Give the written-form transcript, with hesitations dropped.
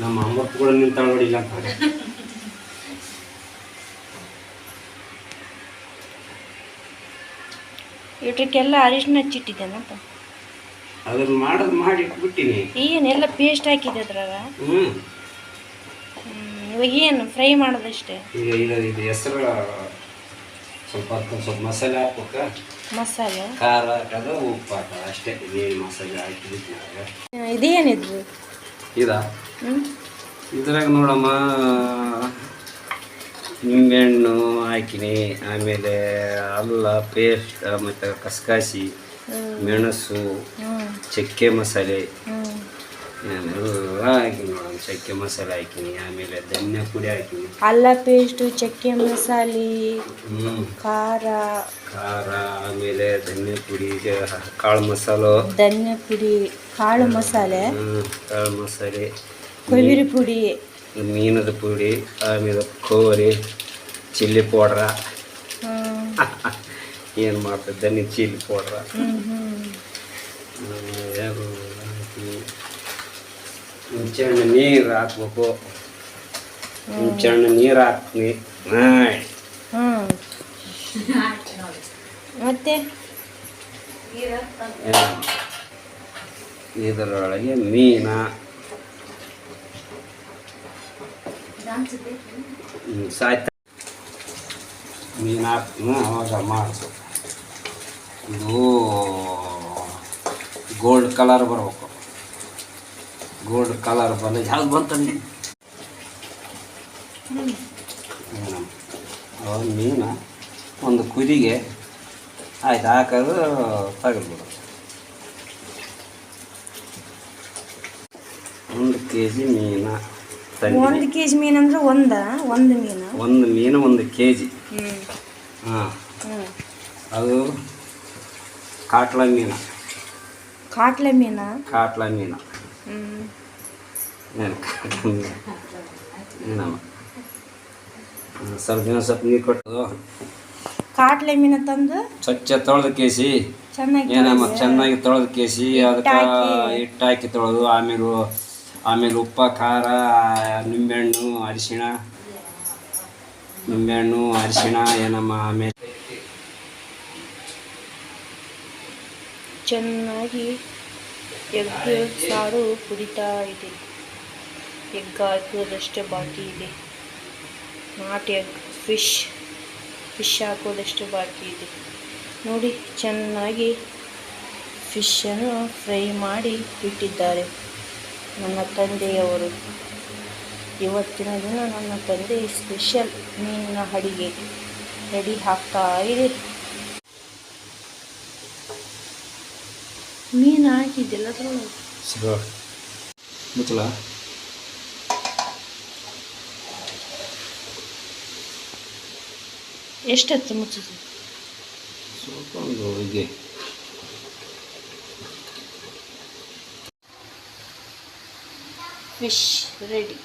ನಮ್ಮ ಅಮ್ಮತ್ತು ಕೂಡ ನಿಂತ ನೋಡಿಲ್ಲ ಅಂತಾರೆ. ಇಷ್ಟಕ್ಕೆಲ್ಲ ಅರಿಶಿನ ಹಚ್ಚಿಟ್ಟಿದ್ದೇನಪ್ಪ. ಅದನ್ನ ಮಾಡಿ ಇಟ್ಬಿಟ್ಟಿನಿ. ಏನೆಲ್ಲ ಪೇಸ್ಟ್ ಹಾಕಿದೆ ಅದ್ರಾಗ. ಇವಾಗ ಏನು ಫ್ರೈ ಮಾಡೋದಷ್ಟೇ. ಈಗ ಇದು ಹೆಸರು ಸ್ವಲ್ಪ ಮಸಾಲೆ ಹಾಕ್ಬೇಕ. ಮಸಾಲೆ ಖಾರ ಹಾಕೋದು ಉಪ್ಪು ಹಾಕೋದು ಅಷ್ಟೇ. ಏನು ಮಸಾಲೆ ಹಾಕಿಬಿಟ್ಟು ಇದೇನಿದ್ರು ಇದ್ರಾಗ ನೋಡಮ್ಮ ನಿಂಬೆಹಣ್ಣು ಹಾಕಿನಿ, ಆಮೇಲೆ ಅಲ್ಲ ಪೇಸ್ಟ್, ಮತ್ತು ಕಸಕಾಸಿ, ಮೆಣಸು, ಚಕ್ಕೆ ಮಸಾಲೆ ಎಲ್ಲ ಹಾಕಿನಿ ನೋಡಮ್ಮ. ಚಕ್ಕೆ ಮಸಾಲೆ ಹಾಕಿನಿ, ಆಮೇಲೆ ಧನ್ಯ ಪುಡಿ ಹಾಕಿನಿ, ಅಲ್ಲ ಪೇಸ್ಟು, ಚಕ್ಕೆ ಮಸಾಲೆ, ಖಾರ, ಆಮೇಲೆ ಧನ್ಯ ಪುಡಿ, ಕಾಳು ಮಸಾಲೆ, ಧನ್ಯ ಪುಡಿ, ಕಾಳು ಮಸಾಲೆ, ಕೊಬ್ಬರಿ ಪುಡಿ, ಮೀನದ ಪುಡಿ, ಆಮೇಲೆ ಕೋರಿ, ಚಿಲ್ಲಿ ಪೌಡ್ರ, ಏನು ಮಾಡ್ತದೆ ಧನ್ಯ ಚಿಲ್ಲಿ ಪೌಡ್ರ, ಹುಂಚೆಹಣ್ಣು ನೀರು ಹಾಕ್ಬೇಕು. ಹುಂಚೆಹಣ್ಣು ನೀರು ಹಾಕ್ತೀನಿ. ಮತ್ತೆ ಇದರೊಳಗೆ ಮೀನ ಸಾಯ್ತ ಮೀನು ಹಾಕ್ತೀನಿ. ಅವಾಗ ಮಾಡಬೇಕು. ಇದು ಗೋಲ್ಡ್ ಕಲರ್ ಬರ್ಬೇಕು. ಗೋಲ್ಡ್ ಕಲರ್ ಬಂದ ಯಾವ್ದು ಬಂತಂದು ಮೀನ ಒಂದು ಕುದಿಗೆ ಆಯ್ತು ಹಾಕೋದು ತೆಗೆದ್ಬಿಡು. 1 kg ಮೀನ. 1 kg ಮೀನು ಅಂದ್ರೆ ಒಂದು ಮೀನು 1 kg. ಹಾಂ, ಅದು ಕಾಟ್ಲ ಮೀನ. ಏನಮ್ಮ ಸ್ವಲ್ಪ ದಿನ ಸ್ವಲ್ಪ ನೀರು ಕೊಟ್ಟು ಕಾಟ್ಲೆ ಮೀನ ತಂದು ಸ್ವಚ್ಛ ತೊಳೆದು ಕೇಸಿ ಚೆನ್ನಾಗಿ ತೊಳೆದು ಕೇಸಿ ಅದಕ್ಕೆ ಹಿಟ್ಟು ಹಾಕಿ ತೊಳೆದು ಆಮೇಲೆ ಉಪ್ಪು, ಖಾರ, ನಿಂಬೆಹಣ್ಣು, ಅರಿಶಿಣ ಏನಮ್ಮ ಆಮೇಲೆ ಚೆನ್ನಾಗಿ ಎಗ್ ಸಾರು ಕುಡಿತಾ ಇದೆ. ಎಗ್ ಹಾಕೋದಷ್ಟೇ ಬಾಕಿ ಇದೆ. ನಾಟ್ ಎಗ್, ಫಿಶ್ ಹಾಕೋದಷ್ಟು ಬಾಕಿ ಇದೆ. ನೋಡಿ, ಚೆನ್ನಾಗಿ ಫಿಶನ್ನು ಫ್ರೈ ಮಾಡಿ ಇಟ್ಟಿದ್ದಾರೆ ನನ್ನ ತಂದೆಯವರು. ಇವತ್ತಿನ ದಿನ ನನ್ನ ತಂದೆ ಸ್ಪೆಷಲ್ ಮೀನಿನ ಅಡಿಗೆ ರೆಡಿ ಹಾಕ್ತಾ ಇದೆ. ಮೀನು ಹಾಕಿದ್ದಿಲ್ಲ ಮುಚ್ಚಲ. ಎಷ್ಟೊತ್ತು ಮುಚ್ಚಿದೆ? ಸ್ವಲ್ಪ ಒಂದು ಹೀಗೆ. Fish ready.